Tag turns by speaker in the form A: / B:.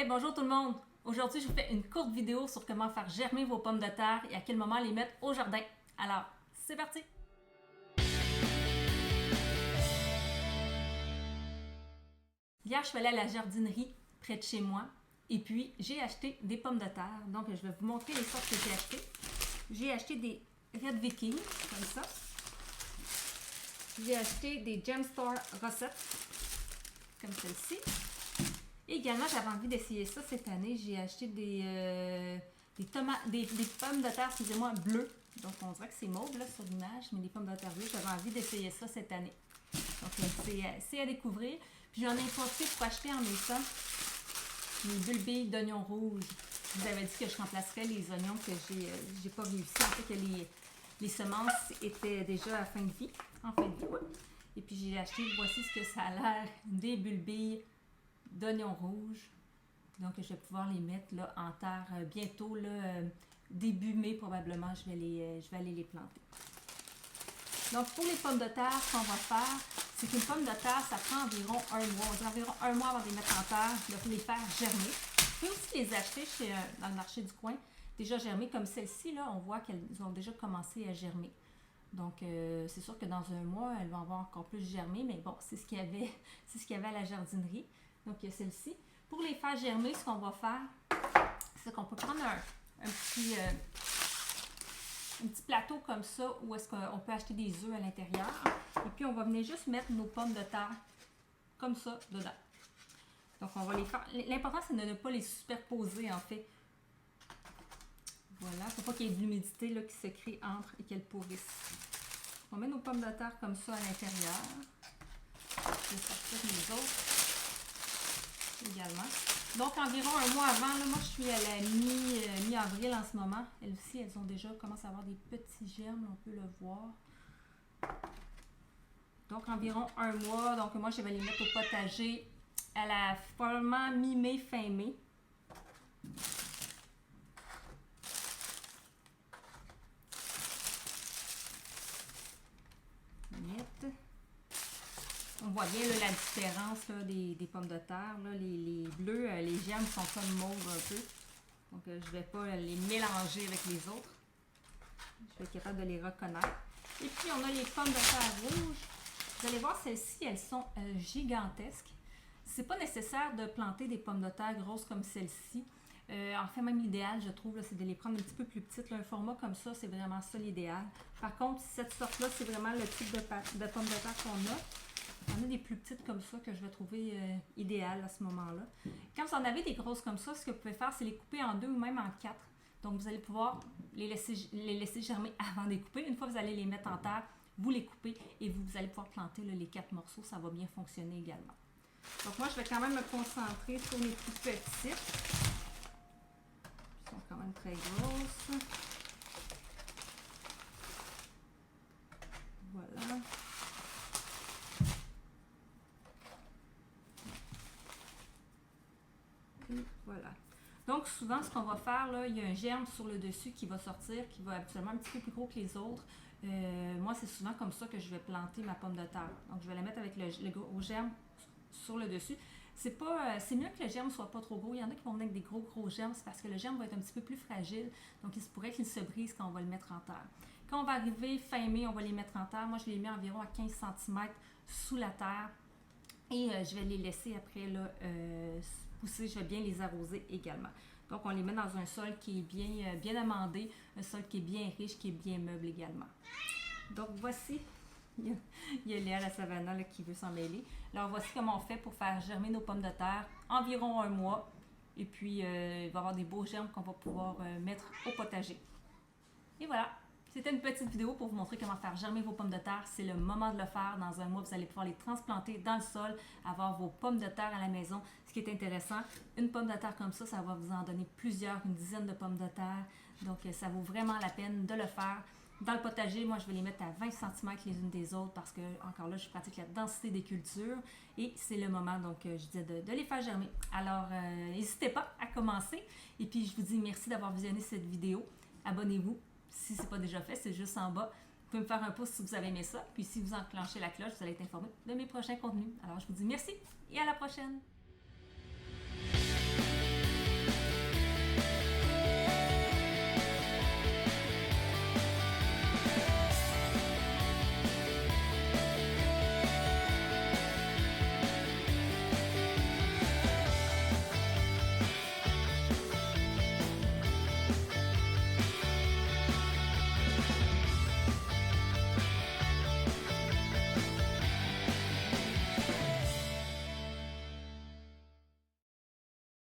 A: Hey, bonjour tout le monde! Aujourd'hui, je vous fais une courte vidéo sur comment faire germer vos pommes de terre et à quel moment les mettre au jardin. Alors, c'est parti! Hier, je suis allée à la jardinerie près de chez moi et puis j'ai acheté des pommes de terre. Donc, je vais vous montrer les sortes que j'ai achetées. J'ai acheté des Red Viking, comme ça. J'ai acheté des Gemstore Rosette, comme celle-ci. Et également, j'avais envie d'essayer ça cette année. J'ai acheté des pommes de terre, excusez-moi, bleues. Donc, on dirait que c'est mauve là, sur l'image, mais des pommes de terre bleues. J'avais envie d'essayer ça cette année. Donc, c'est à découvrir. Puis, j'en ai profité pour acheter en même temps mes bulbilles d'oignons rouges. Je vous avais dit que je remplacerais les oignons que j'ai pas réussi. En fait, que les semences étaient déjà à fin de vie. En fin de vie, ouais. Et puis, j'ai acheté, voici ce que ça a l'air, des bulbilles d'oignons rouges. Donc, je vais pouvoir les mettre là, en terre bientôt, là, début mai probablement, je vais aller les planter. Donc, pour les pommes de terre, ce qu'on va faire, c'est qu'une pomme de terre, ça prend environ un mois. On dit environ un mois avant de les mettre en terre, de les faire germer. Vous pouvez aussi les acheter dans le marché du coin, déjà germées comme celle-ci, là, on voit qu'elles ont déjà commencé à germer. Donc, c'est sûr que dans un mois, elles vont avoir encore plus germé, mais bon, c'est ce qu'il y avait à la jardinerie. Donc, il y a celle-ci. Pour les faire germer, ce qu'on va faire, c'est qu'on peut prendre un petit plateau comme ça où est-ce qu'on peut acheter des œufs à l'intérieur. Et puis, on va venir juste mettre nos pommes de terre comme ça dedans. Donc, on va les faire. L'important, c'est de ne pas les superposer, en fait. Voilà, il ne faut pas qu'il y ait de l'humidité qui se crée entre et qu'elles pourrissent. On met nos pommes de terre comme ça à l'intérieur. Je vais sortir les autres également. Donc, environ un mois avant, là, moi je suis à la mi-avril en ce moment. Elles aussi, elles ont déjà commencé à avoir des petits germes, on peut le voir. Donc, environ un mois. Donc, moi, je vais les mettre au potager à la probablement mi-mai, fin mai. On voit bien là, la différence là, des pommes de terre. Là, les bleus, les germes sont comme mauves un peu. Donc, je ne vais pas les mélanger avec les autres. Je vais être capable de les reconnaître. Et puis, on a les pommes de terre rouges. Vous allez voir, celles-ci, elles sont gigantesques. C'est pas nécessaire de planter des pommes de terre grosses comme celle-ci. En fait, même l'idéal, je trouve, c'est de les prendre un petit peu plus petites. Là, un format comme ça, c'est vraiment ça l'idéal. Par contre, cette sorte-là, c'est vraiment le type de pommes de terre qu'on a. Il y en a des plus petites comme ça que je vais trouver idéales à ce moment-là. Quand vous en avez des grosses comme ça, ce que vous pouvez faire, c'est les couper en deux ou même en quatre. Donc, vous allez pouvoir les laisser germer avant de les couper. Une fois que vous allez les mettre en terre, vous les coupez et vous allez pouvoir planter là, les 4 morceaux. Ça va bien fonctionner également. Donc, moi, je vais quand même me concentrer sur les plus petites. Elles sont quand même très grosses. Voilà. Voilà. Donc, souvent, ce qu'on va faire, là, il y a un germe sur le dessus qui va sortir, qui va habituellement un petit peu plus gros que les autres. Moi, c'est souvent comme ça que je vais planter ma pomme de terre. Donc, je vais la mettre avec le gros germe sur le dessus. C'est mieux que le germe ne soit pas trop gros. Il y en a qui vont venir avec des gros germes, c'est parce que le germe va être un petit peu plus fragile. Donc, il se pourrait qu'il se brise quand on va le mettre en terre. Quand on va arriver fin mai, on va les mettre en terre. Moi, je les mets environ à 15 cm sous la terre. Et je vais les laisser après là, pousser. Je vais bien les arroser également. Donc, on les met dans un sol qui est bien amendé, un sol qui est bien riche, qui est bien meuble également. Donc, voici. Il y a Léa la Savannah là, qui veut s'en mêler. Alors, voici comment on fait pour faire germer nos pommes de terre. Environ un mois. Et puis, il va y avoir des beaux germes qu'on va pouvoir mettre au potager. Et voilà. C'était une petite vidéo pour vous montrer comment faire germer vos pommes de terre. C'est le moment de le faire. Dans un mois, vous allez pouvoir les transplanter dans le sol, avoir vos pommes de terre à la maison. Ce qui est intéressant, une pomme de terre comme ça, ça va vous en donner plusieurs, une dizaine de pommes de terre. Donc, ça vaut vraiment la peine de le faire. Dans le potager, moi, je vais les mettre à 20 cm les unes des autres parce que, encore là, je pratique la densité des cultures et c'est le moment, donc, je disais, de les faire germer. Alors, n'hésitez pas à commencer. Et puis, je vous dis merci d'avoir visionné cette vidéo. Abonnez-vous. Si ce n'est pas déjà fait, c'est juste en bas. Vous pouvez me faire un pouce si vous avez aimé ça. Puis si vous enclenchez la cloche, vous allez être informé de mes prochains contenus. Alors, je vous dis merci et à la prochaine!